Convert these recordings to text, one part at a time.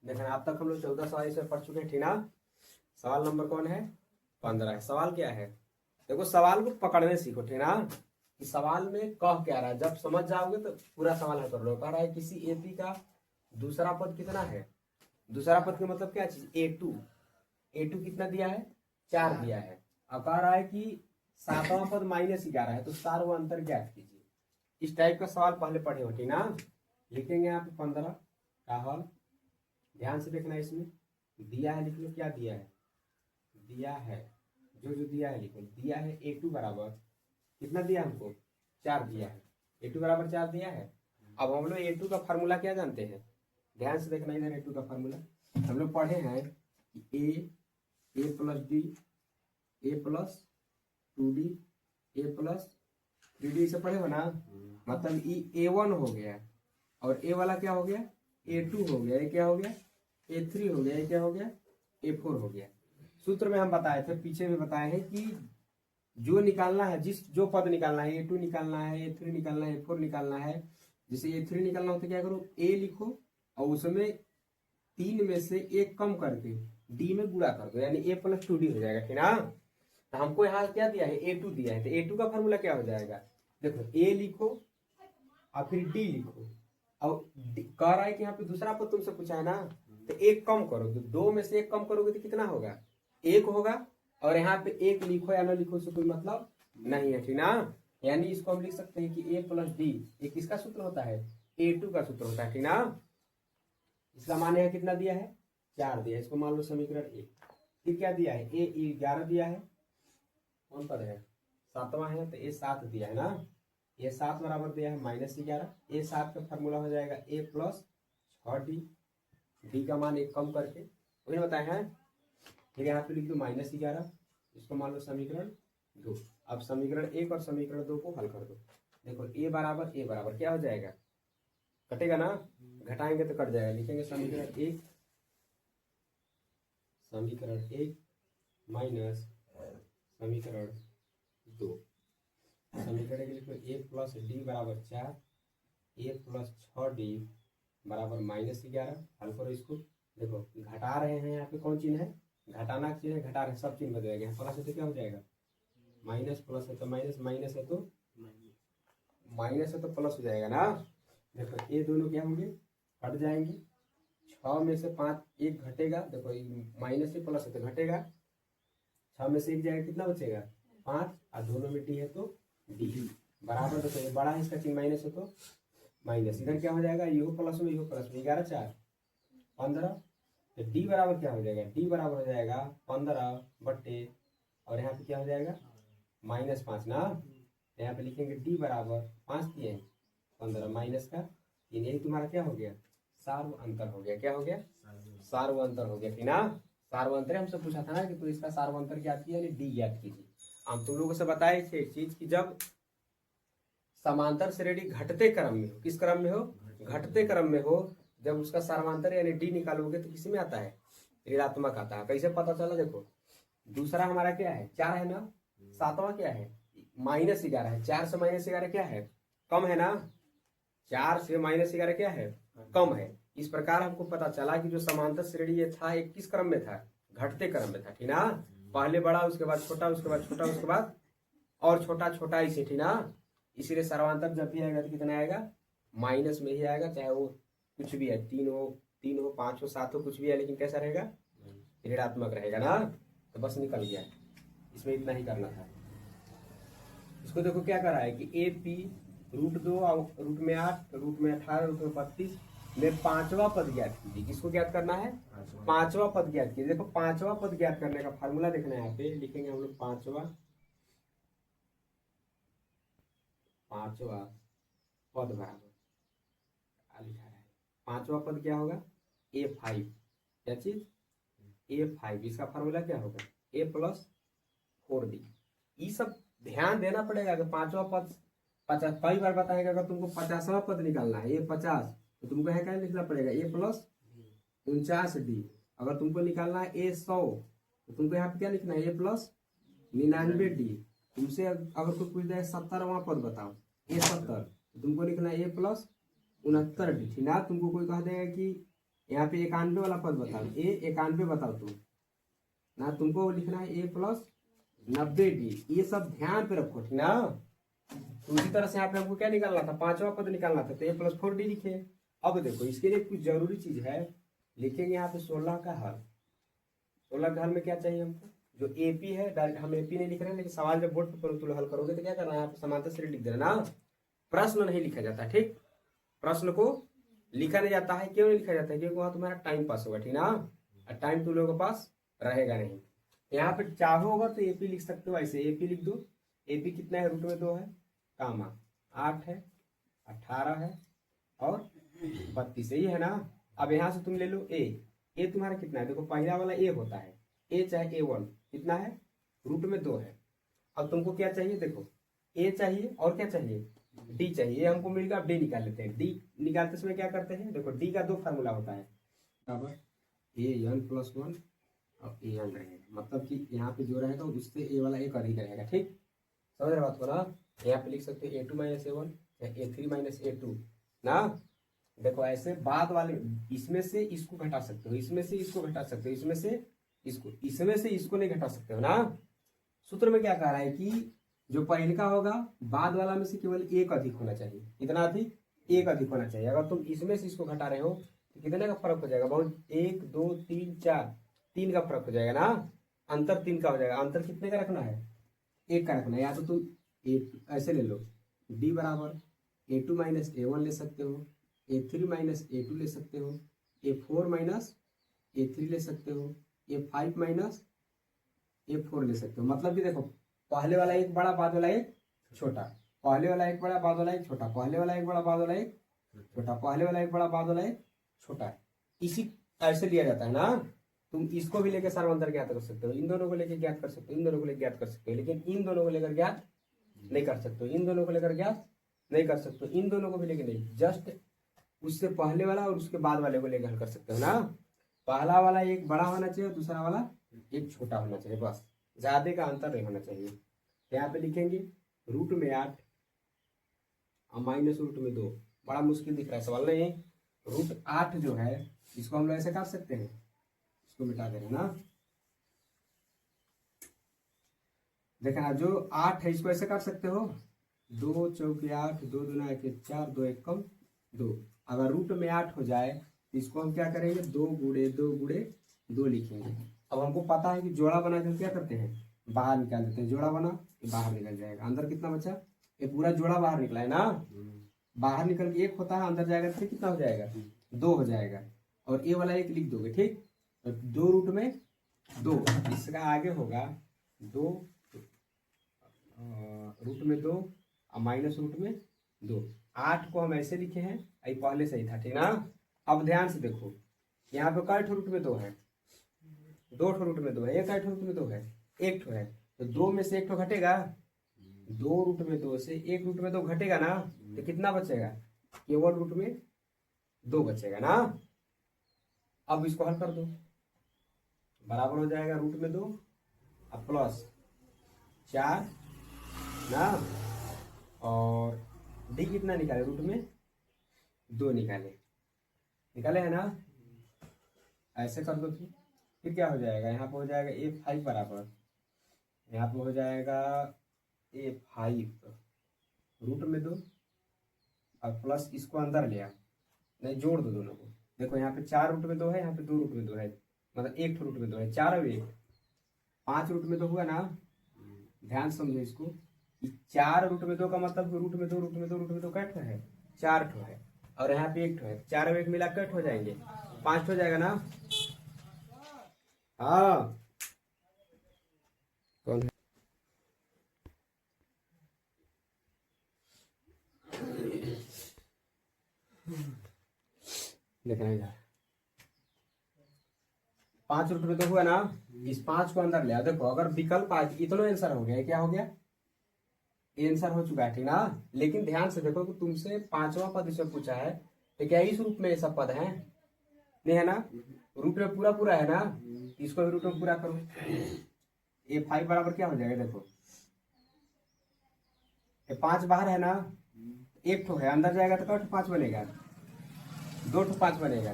देखना अब तक हम लोग 14 सवाल इसमें पढ़ चुके हैं, ठीक ना। सवाल नंबर कौन है? 15 है। सवाल क्या है? देखो सवाल को पकड़ने सीखो, ठीक ना। कि सवाल में कह क्या रहा है, जब समझ जाओगे तो पूरा सवाल हल कर लो। कह रहा है किसी एपी का दूसरा पद कितना है। दूसरा पद का मतलब क्या चीज? A2। A2 कितना दिया है? 4 दिया है। अब कह रहा है कि 7वां पद -11 है, तो सार्व अंतर ज्ञात कीजिए। इस टाइप का सवाल पहले पढ़े हो, ठीक ना। लिखेंगे यहाँ पे 15 का हल। ध्यान से देखना, इसमें दिया है, लिख लो क्या दिया है। दिया है जो जो दिया है लिखो। दिया है A2 बराबर कितना दिया हमको? 4 दिया है। A2 बराबर 4 दिया है। अब हम लोग A2 का फार्मूला क्या जानते हैं? ध्यान से देखना इधर। A2 का फार्मूला हम लोग पढ़े हैं कि A plus D, A plus 2D, A plus 3D से पढ़े हो ना। मतलब A1 हो गया और A वाला क्या हो गया? A2 हो गया। ये क्या हो गया? A3 हो गया। ये क्या हो गया? A4 हो गया। सूत्र में हम बताए थे, पीछे में बताए हैं कि जो निकालना है, जो पद निकालना है, A2 निकालना है, A3 निकालना है, A4 निकालना है। जैसे A3 निकालना हो तो क्या करो? A लिखो और उसमें 3 में से 1 कम करके D में गुणा कर दो, यानी A प्लस 2D हो जाएगा, ठीक ना। तो हमको यहाँ क्या दिया है? A2 दिया है। तो A2 का फॉर्मूला क्या हो जाएगा? देखो A लिखो और फिर D लिखो। और कह रहा है कि यहाँ पे दूसरा पद तुमसे पूछा है ना, तो 1 कम करो। तो 2 में से 1 कम करोगे तो कितना होगा? 1 होगा। और यहाँ पे 1 लिखो या ना लिखो उससे कोई मतलब नहीं है, ठीक ना। यानी इसको हम लिख सकते हैं कि A प्लस डी ये किसका सूत्र होता है? A2 का सूत्र होता है, ठीक ना। इसका मान यहाँ कितना दिया है? 4 दिया है। इसको मान लो समीकरण 1। फिर क्या दिया है? A 11 दिया है। कौन पद है? 7वां है, तो A 7 दिया है ना। A 7 बराबर दिया है -11। A 7 का फॉर्मूला हो जाएगा A प्लस 6D। डी का मान 1 कम करके वही बताए हैं। फिर यहाँ पे लिख दो -11। इसको मान लो समीकरण 2। अब समीकरण 1 और समीकरण 2 को हल कर दो। देखो A बराबर क्या हो जाएगा? कटेगा ना। घटाएंगे तो कट जाएगा। लिखेंगे समीकरण 1 माइनस समीकरण 2। समीकरण के लिखो A प्लस डी बराबर 4, A प्लस 6D बराबर -11। हल करो इसको। देखो घटा रहे हैं, यहाँ पे कौन चिन्ह है? घटाना चिन्ह है, घटा रहे सब चिन्ह बदलेगा। प्लस है तो क्या हो जाएगा? माइनस, प्लस है तो माइनस, माइनस है तो माइनस है तो प्लस हो जाएगा ना। देखो ये दोनों क्या होंगे? हट जाएंगे। 6 में से 5 1 घटेगा। देखो माइनस से प्लस है तो घटेगा। 6 में से 1 जाएगा, कितना बचेगा? 5। और दोनों में डी है तो डी बराबर। देखो ये बड़ा है, इसका चिन्ह माइनस है तो माइनस। इधर क्या हो जाएगा? यो प्लस में यो प्लस में 11 4 15। तो डी बराबर क्या हो जाएगा? डी बराबर हो जाएगा 15 बट्टे और यहाँ पे क्या हो जाएगा? -5 ना। यहाँ पे लिखेंगे डी बराबर 5 दिए 15 माइनस का, यही तुम्हारा क्या हो गया? सार्व अंतर हो गया। क्या हो गया? सार्व अंतर हो गया, ठीक ना। सार्व अंतर हमसे पूछा था ना कि तो इसका सार्व अंतर ज्ञात किया, यानी डी ज्ञात कीजिए। हम तुम लोगों से बताए थे एक चीज की जब समांतर श्रेणी घटते क्रम में हो, किस क्रम में हो? घटते क्रम में हो, जब उसका सार्वंतर यानी डी निकालोगे तो किसी में आता है? ऋणात्मक आता है। कैसे पता चला? देखो दूसरा हमारा क्या है? 4 है ना। 7वां क्या है? -11 है। 4 से -11 क्या है? कम है ना। 4 से -11 क्या है? कम है। इस प्रकार हमको पता चला कि जो समांतर श्रेणी ये था, एक किस क्रम में था? घटते क्रम में था, ठीक ना। पहले बड़ा, उसके बाद छोटा, उसके बाद छोटा, उसके बाद और छोटा छोटा, इसे, ठीक ना। इसीलिए सर्वांतर जब भी आएगा तो कितना आएगा? माइनस में ही आएगा, चाहे वो कुछ भी है, 3 हो 5 हो 7 हो, कुछ भी है, लेकिन कैसा रहेगा? ऋणात्मक रहेगा ना। तो बस निकल गया। इसमें इतना ही करना था। इसको देखो क्या कर रहा है कि AP √2 और रूट में 8, रूट में 18, रूट में 32 में 5वां पद ज्ञात कीजिए। किसको ज्ञात करना है? 5वां पद ज्ञात कीजिए। देखो 5वां पद ज्ञात करने का फार्मूला देखना है। यहाँ पे लिखेंगे हम लोग 5वां पद बराबर लिखा है। 5वां पद क्या होगा? A5। क्या चीज? A5। इसका फार्मूला क्या होगा? A plus 4D। ये सब ध्यान देना पड़ेगा कि 5वां पद 50। कई बार बताएगा अगर तुमको 50वां पद निकालना है, ये 50, तो तुमको यहाँ क्या लिखना पड़ेगा? A plus 49D। अगर तुमको निकालना है A100, तो तुमको यहाँ पे क्या लिखना है? A plus 99D। तुमसे अगर कोई पूछ जाए 70वां पद बताओ, A70, तो तुमको लिखना है A प्लस 69D, ठीक ना। तुमको कोई कह देगा कि यहाँ पे 91 वाला पद बताओ, ए 91 बताओ तुम ना, तुमको लिखना है ए प्लस 90d, ये सब ध्यान पे रखो ठीक ना। तो उसी तरह से यहाँ पे हमको क्या निकालना था, पांचवा पद निकालना था, तो ए प्लस 4d लिखे। अब देखो इसके लिए कुछ जरूरी चीज है, लिखेंगे यहाँ पे 16 का हल। 16 का हल में क्या चाहिए हमको, जो एपी है, डायरेक्ट हम एपी नहीं लिख रहे हैं, लेकिन सवाल जब बोर्ड पर हल करोगे तो क्या करना है, यहाँ पे समांतर श्रेणी लिख देना ना, प्रश्न नहीं लिखा जाता। ठीक, प्रश्न को लिखा नहीं जाता है, क्यों नहीं लिखा जाता है, क्योंकि वहां तुम्हारा टाइम पास होगा ठीक ना, टाइम तुम लोगों के पास रहेगा नहीं। यहाँ पे चाहो होगा तो एपी लिख सकते हो, ऐसे एपी लिख दो। एपी कितना है, रूट में 2 है, कामा 8 है, 18 है और 32 यही है ना। अब यहाँ से तुम ले लो ए तुम्हारा कितना है, देखो पहला वाला ए होता है, ए चाहे A1 कितना है, रूट में 2 है। अब तुमको क्या चाहिए, देखो ए चाहिए और क्या चाहिए, डी चाहिए, हमको मिल गया, डी निकाल लेते हैं। डी निकालते समय क्या करते हैं, देखो डी का 2 फार्मूला होता है, बराबर an+1 और an रहेगा, मतलब कि यहाँ पे जो रहेगा उससे ए वाला एक अधिक रहेगा। ठीक, समझ रहे बात को ना। यहाँ पे लिख सकते हैं A2 - A1 या A3 - A2 ना। देखो ऐसे बाद वाले, इसमें से इसको घटा सकते हो, इसमें से इसको घटा सकते हो, इसमें से इसको नहीं घटा सकते हो ना। सूत्र में क्या कह रहा है कि जो पहले का होगा बाद वाला में से केवल एक अधिक होना चाहिए, इतना अधिक, एक अधिक होना चाहिए। अगर तुम इसमें से इसको घटा रहे हो तो कितने का फर्क हो जाएगा, बहुत 1 2 3 4 3 का फर्क हो जाएगा ना, अंतर 3 का हो जाएगा। अंतर कितने का रखना है, 1 का रखना है। या तो तुम ऐसे ले लो, डी बराबर A2 - A1 ले सकते हो, A3 - A2 ले सकते हो, A4 - A3 ले सकते हो, A5 - A4 ले सकते हो। मतलब कि देखो पहले वाला एक बड़ा, बाद वाला एक छोटा, पहले वाला एक बड़ा, बाद वाला एक छोटा, पहले वाला एक बड़ा, बाद वाला एक छोटा, पहले वाला एक बड़ा, बाद वाला एक छोटा, इसी ऐसे लिया जाता है ना। तुम इसको भी लेकर सार्वंतर ज्ञात कर सकते हो, इन दोनों को लेकर ज्ञात कर सकते हो, इन दोनों को लेकर ज्ञात कर सकते हो, लेकिन इन दोनों को लेकर ज्ञात नहीं कर सकते हो, इन दोनों को लेकर ज्ञात नहीं कर सकते हो, इन दोनों को भी लेकर नहीं, जस्ट उससे पहले वाला और उसके बाद वाले को लेकर हल कर सकते हो ना। पहला वाला एक बड़ा होना चाहिए, दूसरा वाला एक छोटा होना चाहिए, बस ज्यादा का अंतर नहीं होना चाहिए। यहाँ पे लिखेंगे रूट में 8 और माइनस रूट में 2, बड़ा मुश्किल दिख रहा है सवाल नहीं। रूट 8 जो है इसको हम लोग ऐसे काट सकते हैं, इसको मिटा देना ना। देखना जो 8 है इसको ऐसे काट सकते हो, 2 चौके 8, 2 दूना 1 4, 2 1 कम 2। अगर रूट में 8 हो जाए तो इसको हम क्या करेंगे, 2 गुणे 2 गुणे 2 लिखेंगे। अब हमको पता है कि जोड़ा बना के क्या करते हैं, बाहर निकाल देते हैं, जोड़ा बना ये बाहर निकल जाएगा, अंदर कितना बचा, ये पूरा जोड़ा बाहर निकला है ना, बाहर निकल के 1 होता है, अंदर जाएगा तो कितना हो जाएगा, 2 हो जाएगा, और ये वाला 1 लिख दोगे। ठीक, तो 2 रूट में 2, इसका आगे होगा 2 रूट में 2 और माइनस रूट में 2। 8 को हम ऐसे लिखे हैं, ये पहले से ही था ठीक ना। अब ध्यान से देखो यहाँ पे कई रूट में 2 है, 2 रूट में 2 है, एक रूट में 2 है, 1 है, तो 2 में से 1 घटेगा, 2 रूट में 2 से 1 रूट में 2 घटेगा ना, तो कितना बचेगा, केवल रूट में 2 बचेगा ना। अब इसको हल कर दो, बराबर हो जाएगा रूट में 2 अब प्लस 4 ना, और डी कितना निकाले, रूट में 2 निकाले है ना। ऐसे कर दो फिर क्या हो जाएगा, यहाँ पे हो जाएगा A5 बराबर, यहाँ पे हो जाएगा A5 रूट में 2 और प्लस इसको अंदर लिया, नहीं जोड़ दो दोनों को। देखो यहाँ पे 4 रूट में 2 है, यहाँ पे 2 रूट में 2 है, मतलब 1 रूट में 2 है, 4 और 1 5 रूट में 2 हुआ ना। ध्यान समझो इसको, 4 रूट में 2 का मतलब रूट में 2 रूट में 2 रूट में 2 का 8 है, 4 ठो है, और यहाँ पे 1 ठो है, 4 और 1 मिला के 8 हो जाएंगे, 5 हो जाएगा ना। हाँ कौन है, देखना इधर 5 रूट में 2 हुआ ना, इस 5 को अंदर ले आओ। देखो अगर विकल्प आज इतना आंसर हो गया, क्या हो गया, आंसर हो चुका है ठीक ना। लेकिन ध्यान से देखो कि तुमसे 5वां पद इसमें पूछा है, तो क्या इस रूप में ये सब पद है, नहीं है ना, रूट में पूरा पूरा है ना, इसको भी रूट में पूरा करो। A5 बराबर क्या हो जाएगा, देखो ये 5 बाहर है ना, 1 ठो है, अंदर जाएगा तो क्या 5 बनेगा, 2 ठो 5 बनेगा,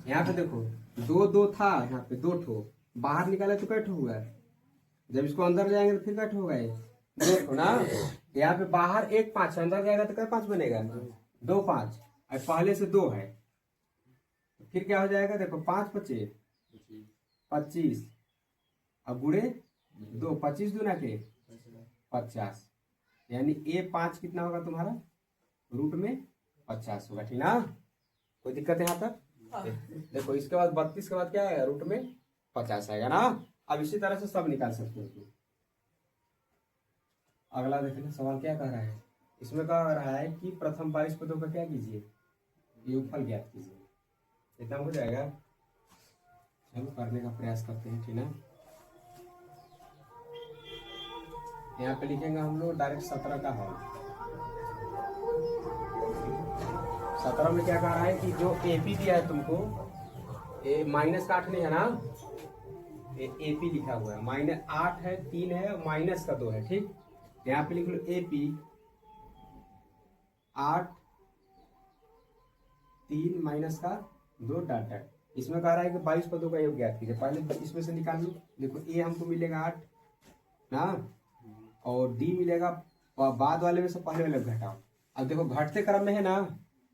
यहाँ पे देखो दो दो था, यहाँ पे दो ठो बाहर निकाले तो कैठ हुआ, जब इसको अंदर जाएंगे तो फिर कैठ होगा ये दो ठो ना। यहाँ पे बाहर एक 5 है, अंदर जाएगा तो क्या 5 बनेगा, 2 5, और पहले से 2 है, फिर क्या हो जाएगा देखो 5 5 25, अब गुड़े 2 25 दूना के 50, यानी A5 कितना होगा तुम्हारा रूट में 50 होगा, ठीक ना। कोई दिक्कत है यहाँ तक? देखो इसके बाद 32 के बाद क्या आएगा रूट में 50 आएगा ना। अब इसी तरह से सब निकाल सकते हो तुम। अगला देखना सवाल क्या कह रहा है, इसमें कह रहा है कि प्रथम 22 पदों का क्या कीजिए, योगफल ज्ञात कीजिए। इतना हो जाएगा, चलो करने का प्रयास करते हैं, ठीक ना। यहाँ पे लिखेंगे हम लोग डायरेक्ट 17 का हल। 17 में क्या कह रहा है कि जो एपी दिया है तुमको, माइनस का 8 नहीं है ना, एपी लिखा हुआ है, -8 है, 3 है, माइनस का 2 है, ठीक। यहाँ पे लिख लो एपी 8 3 माइनस का 2 डॉट डॉट। इसमें कह रहा है कि 22 पदों का योग ज्ञात कीजिए। पहले इसमें से निकाल लो, देखो ए हमको मिलेगा 8 ना, और डी मिलेगा बाद वाले में से पहले वाले घटाओ। अब देखो घटते क्रम में है ना,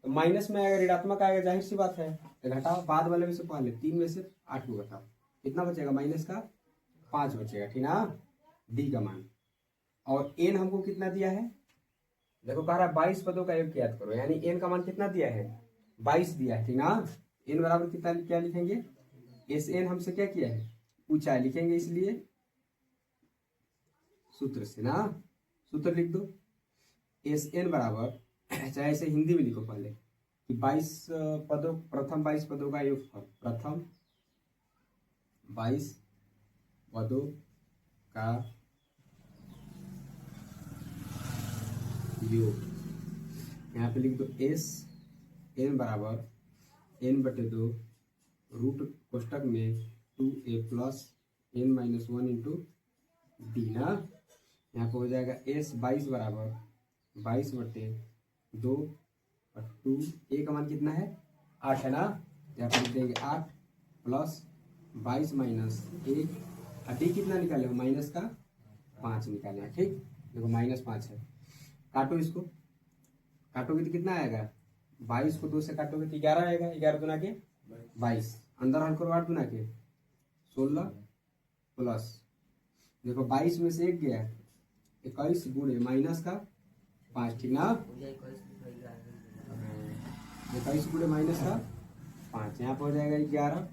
तो माइनस में आएगा, ऋणात्मक आएगा, जाहिर सी बात है, तो घटाओ बाद वाले में से पहले, 3 में से 8 को घटाओ, कितना बचेगा माइनस का 5 बचेगा, ठीक ना, डी का मान। और एन हमको कितना दिया है, देखो कह रहा है 22 पदों का योग ज्ञात करो, यानी एन का मान कितना दिया है 22 दिया है, ठीक ना। एन बराबर कितना क्या लिखेंगे, एस एन हमसे क्या किया है ऊंचाई लिखेंगे, इसलिए सूत्र से ना, सूत्र लिख दो एस एन बराबर, चाहे इसे हिंदी में लिखो पहले कि 22 पदों, प्रथम 22 पदों का योगफल, प्रथम 22 पदों का योग। यहाँ पे लिख दो एस एन बराबर n बटे 2 रूट कोष्टक में 2a plus n minus 1 into D ना। यहाँ पे हो जाएगा एस 22 बराबर 22 बटे 2 और 2, ए का मान कितना है 8 है ना, यहाँ पे लिख देंगे 8 प्लस 22 माइनस 1, और डी कितना निकाले हो माइनस का 5 निकाले, ठीक। देखो -5 है, काटो इसको, काटोगे तो कितना आएगा 22 को 2 से काटोगे तो 11 आएगा, 11 दूना के 22, अंदर हल करो 8 दूना के 16 प्लस देखो 22 में से 1 गया 21 गुणे माइनस का 5, ठीक ना, 21 गुणे माइनस का 5, यहाँ पर हो जाएगा 11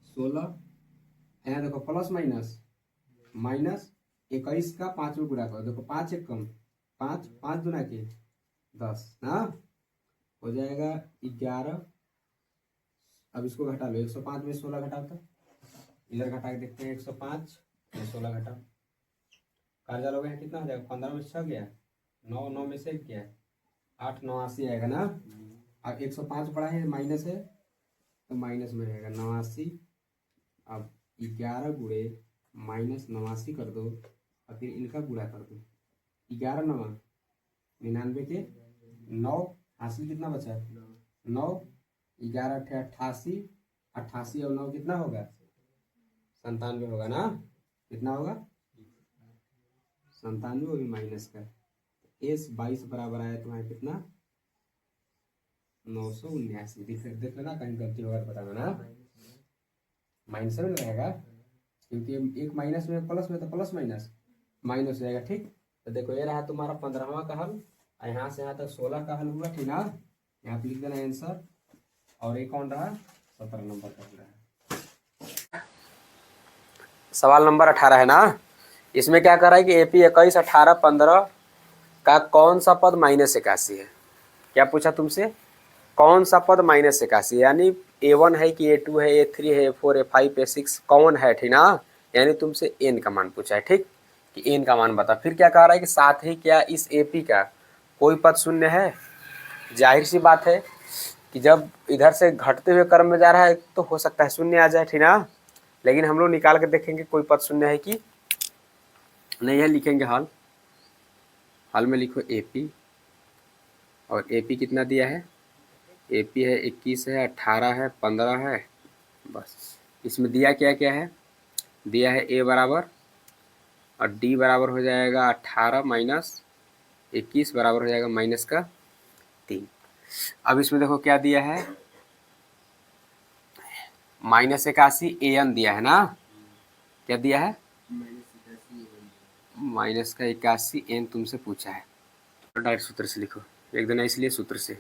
16, यहाँ देखो प्लस माइनस माइनस 21 का 5 में गुणा करो, देखो 5 एक कम 5, 5 दूना के 10 ना, हो जाएगा 11। अब इसको घटा लो, 105 में 16 घटाओ, तो इधर घटा के देखते हैं, 105 में 16 घटाओ, कार्जा लोगे कितना हो जाएगा, 15 में 6 गया 9, 9 में से 1 गया 8, 9 80 आएगा ना। अब 105 बड़ा है माइनस है तो माइनस में रहेगा 89। अब 11 गुणे माइनस 89 कर दो और फिर इनका गुणा कर दो, 11 9 99 के 9, हासिल कितना बचा 9, 11 88, 88 और 9 कितना होगा 97 होगा ना, कितना होगा 97, वो भी माइनस का। एस 22 बराबर आया तुम्हारा कितना 979। देख लेना कहीं गलती होगा तो बताना ना, माइनस में रहेगा क्योंकि एक माइनस में प्लस में, तो प्लस माइनस माइनस रहेगा, ठीक। तो देखो ये रहा तुम्हारा 15वां का हल, यहाँ से यहाँ तक 16 का हल हुआ, ठीक ना। यहाँ पे लिख देना आंसर, और एक कौन रहा 17 नंबर का रहा। सवाल नंबर 18 है ना, इसमें क्या कर रहा है कि एपी 21 18 15 का कौन सा पद -81 है। क्या पूछा तुमसे, कौन सा पद -81, यानी A1 है कि A2 है, A3 है, A4 A5 A6 कौन है, ठीक ना। यानी तुमसे n का मान पूछा है, ठीक, कि n का मान बता। फिर क्या कह रहा है कि साथ ही क्या इस AP का कोई पद शून्य है। जाहिर सी बात है कि जब इधर से घटते हुए क्रम में जा रहा है तो हो सकता है शून्य आ जाए, ठीक ना, लेकिन हम लोग निकाल के देखेंगे कोई पद शून्य है कि नहीं है। लिखेंगे हल, हल में लिखो AP, और AP कितना दिया है AP है 21 है 18 है 15 है। बस इसमें दिया क्या क्या है, दिया है A बराबर और D बराबर हो जाएगा 18 माइनस 21 बराबर हो जाएगा माइनस का 3। अब इसमें देखो क्या दिया है, -81 AN दिया है ना, क्या दिया है -81 AN तुमसे पूछा है। तो डायरेक्ट सूत्र से लिखो, एक देना इसलिए सूत्र से।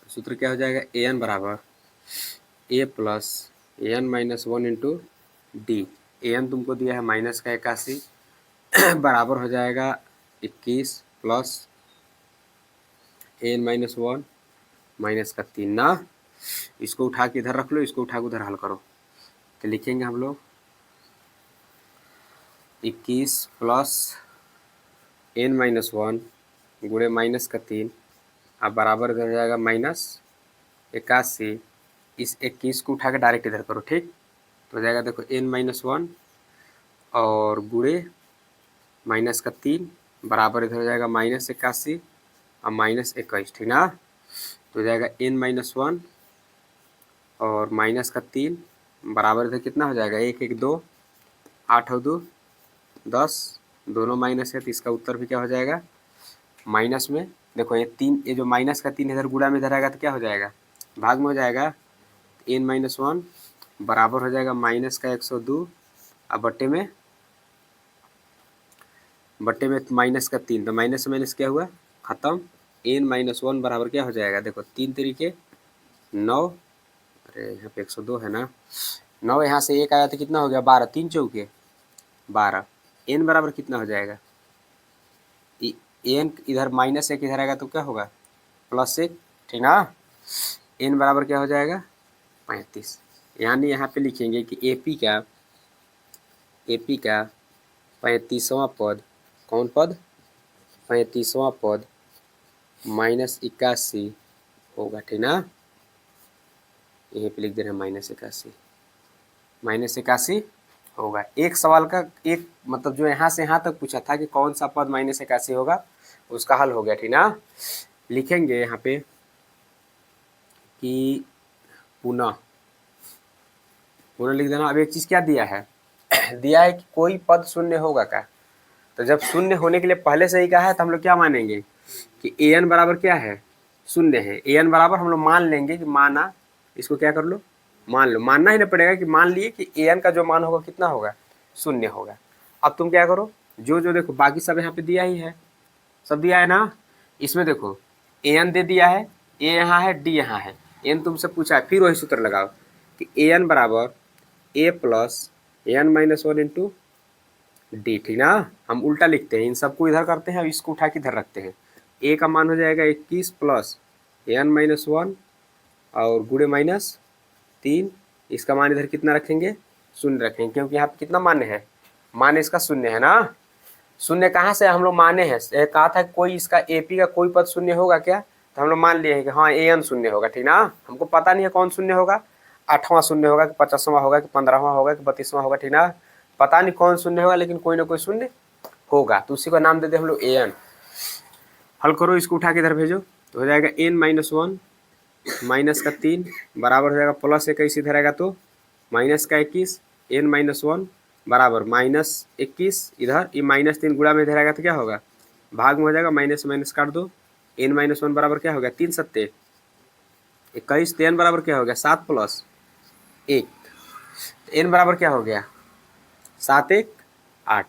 सूत्र क्या हो जाएगा, AN बराबर A plus AN minus 1 into D. AN तुमको दिया है -81 बराबर हो जाएगा 21 प्लस AN माइनस 1 माइनस का 3 ना। इसको उठा के इधर रख लो, इसको उठा के उधर हल करो, तो लिखेंगे हम लोग 21 प्लस N माइनस 1 गुणे माइनस का 3 अब बराबर हो जाएगा -81। इस 21 को उठा के डायरेक्ट इधर करो, ठीक तो हो जाएगा देखो N माइनस 1 और गुणे माइनस का 3 बराबर इधर हो जाएगा -81 और -21, ठीक ना। तो हो जाएगा N माइनस 1 और माइनस का 3 बराबर इधर कितना हो जाएगा 1 1 2 8 और 2 10, दोनों माइनस है तो इसका उत्तर भी क्या हो जाएगा माइनस में। देखो ये 3, ये जो माइनस का 3 इधर गुणा में इधर आएगा तो क्या हो जाएगा भाग में हो जाएगा। N माइनस 1 बराबर हो जाएगा माइनस का 102 अब बट्टे में माइनस का 3, तो माइनस से माइनस क्या हुआ खत्म। N माइनस 1 बराबर क्या हो जाएगा, देखो 3 तरीके 9, अरे यहाँ पे 102 है ना, 9 यहाँ से 1 आया तो कितना हो गया 12, 3 चौके 12। N बराबर कितना हो जाएगा, N इधर -1 इधर आएगा तो क्या होगा +1, ठीक ना। N बराबर क्या हो जाएगा 35। यानी यहाँ पे लिखेंगे कि AP का 35वां पद, कौन पद 35वां पद -81 होगा, ठीक ना। यहीं पे लिख दे रहे हैं -81 होगा। एक सवाल का एक मतलब जो यहाँ से यहाँ तक पूछा था कि कौन सा पद -81 होगा, उसका हल हो गया, ठीक ना। लिखेंगे यहाँ पे कि पुनः लिख देना। अब एक चीज़ क्या दिया है दिया है कि कोई पद शून्य होगा क्या, तो जब शून्य होने के लिए पहले से ही कहा है तो हम लोग क्या मानेंगे कि AN बराबर क्या है शून्य है। AN बराबर हम लोग मान लेंगे कि माना, इसको क्या कर लो मान लो, मानना ही नहीं पड़ेगा कि मान लिए कि AN का जो मान होगा कितना होगा शून्य होगा। अब तुम क्या करो, जो जो देखो बाकी सब यहाँ पे दिया ही है, सब दिया है ना। इसमें देखो AN दे दिया है, A यहाँ है D यहाँ है, N तुमसे पूछा है, फिर वही सूत्र लगाओ कि AN बराबर A plus AN minus 1 into D, ठीक ना। हम उल्टा लिखते हैं, इन सबको इधर करते हैं और इसको उठा के इधर रखते हैं। A का मान हो जाएगा 21 प्लस AN माइनस 1 और गुणे -3, इसका मान इधर कितना रखेंगे शून्य रखेंगे, क्योंकि यहाँ पे कितना मान्य है, मान इसका शून्य है ना। शून्य कहाँ से हम लोग माने हैं, कहा था कोई इसका AP का कोई पद शून्य होगा क्या, तो हम लोग मान लिए हैं कि हाँ AN शून्य होगा, ठीक ना। हमको पता नहीं है कौन शून्य होगा, 8वां शून्य होगा कि 50वां होगा कि 15वां होगा कि 32वां होगा, ठीक ना। पता नहीं कौन शून्य होगा, लेकिन कोई ना कोई शून्य होगा, तो उसी का नाम दे दे हम लोग AN। हल करो, इसको उठा के इधर भेजो, तो हो जाएगा N माइनस 1 माइनस का 3 बराबर हो जाएगा +21 इधर आएगा तो माइनस का 21, N माइनस 1 बराबर -21 इधर, ये -3 गुणा में इधर आएगा तो क्या होगा भाग में हो जाएगा, माइनस माइनस काट दो। N माइनस 1 बराबर क्या हो गया 3 सत्ते 21, तो N बराबर क्या हो गया 7 प्लस 1, तो N बराबर क्या हो गया 7 1 8।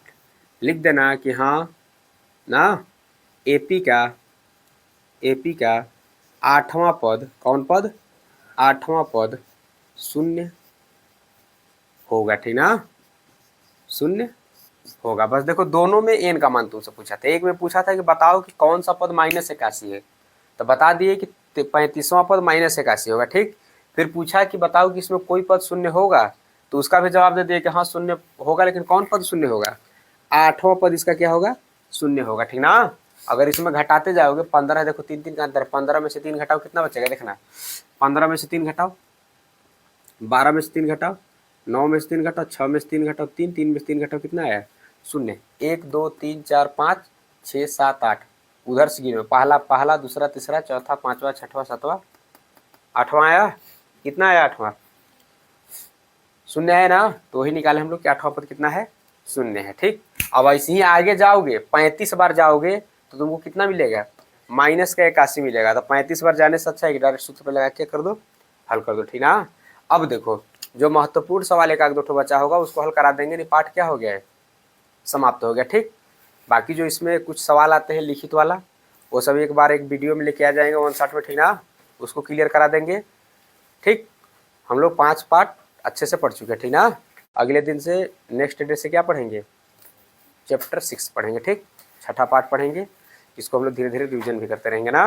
लिख देना कि हाँ ना AP का 8वां पद, कौन पद 8वां पद शून्य होगा, ठीक ना, शून्य होगा। बस देखो दोनों में N का मान तुमसे पूछा था, एक में पूछा था कि बताओ कि कौन सा पद -81 है, तो बता दिए कि 35वां पद -81 होगा, ठीक। फिर पूछा कि बताओ कि इसमें कोई पद शून्य होगा, तो उसका भी जवाब दे दिए कि हाँ शून्य होगा, लेकिन कौन पद शून्य होगा 8वां पद इसका क्या होगा शून्य होगा, ठीक ना। अगर इसमें घटाते जाओगे 15, देखो 3 3 का अंतर, 15 में से 3 घटाओ कितना बचेगा देखना, 15 में से 3 घटाओ, 12 में से 3 घटाओ, 9 में से 3 घटाओ, 6 में से 3 घटाओ 3, 3 में से 3 घटाओ कितना आया 0। 1 2 3 4 5 6 7 8, उधर से गिनो, पहला दूसरा तीसरा चौथा पांचवा छठवां सातवां आठवां आया, कितना आया आठवां, शून्य है ना, तो वही निकाले हम लोग कि आठवां पद कितना है, शून्य है। ठीक, अब ऐसे ही आगे जाओगे 35 बार जाओगे तो तुमको कितना मिलेगा, -81 मिलेगा। तो 35 बार जाने से अच्छा है कि डायरेक्ट सूत्र पे लगा के कर दो, हल कर दो। ठीक ना, अब देखो जो महत्वपूर्ण सवाल एक आध दो ठो बचा होगा उसको हल करा देंगे, नहीं पाठ क्या हो गया है, समाप्त हो गया। ठीक, बाकी जो इसमें कुछ सवाल आते हैं लिखित वाला वो सब एक बार एक वीडियो में लेके आ जाएंगे 59 में। ठीक ना, उसको क्लियर करा देंगे। ठीक, हम लोग 5 पार्ट अच्छे से पढ़ चुके हैं। ठीक ना, अगले दिन से नेक्स्ट डे से क्या पढ़ेंगे, चैप्टर 6 पढ़ेंगे। ठीक, छठा पार्ट पढ़ेंगे, इसको हम लोग धीरे धीरे रिवीजन भी करते रहेंगे ना।